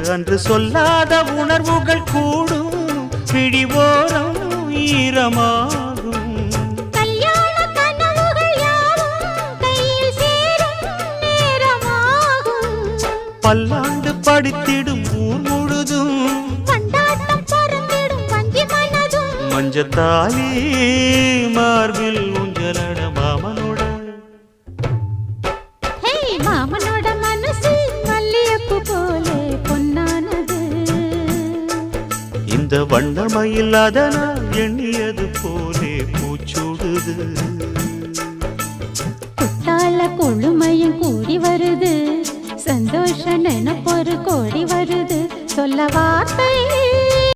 அன்று சொல்லாத உணர்வுகள் கூடும் பிடிவோரம் ஈரமாகும் கல்யாண கனவுகள் யாவும் கையில் சேரும் நேரமாகும் பல்லாண்டு படித்திடும் ஊர் முழுதும் கொண்டாட்டம் பறந்திடும் வஞ்சி மனதும் மஞ்சத்தாலி மார்பில் ஊஞ்சலட மாமனோட மாமனோட மனசு மல்லியப்பு போலே பொன்னானது இந்த வண்ணமயில் அதனால் எண்ணியது போலே பூச்சூடுது குட்டால கொழுமையும் கூடி வருது சந்தோஷ நினைப்பொரு கோடி வருது சொல்ல வார்த்தை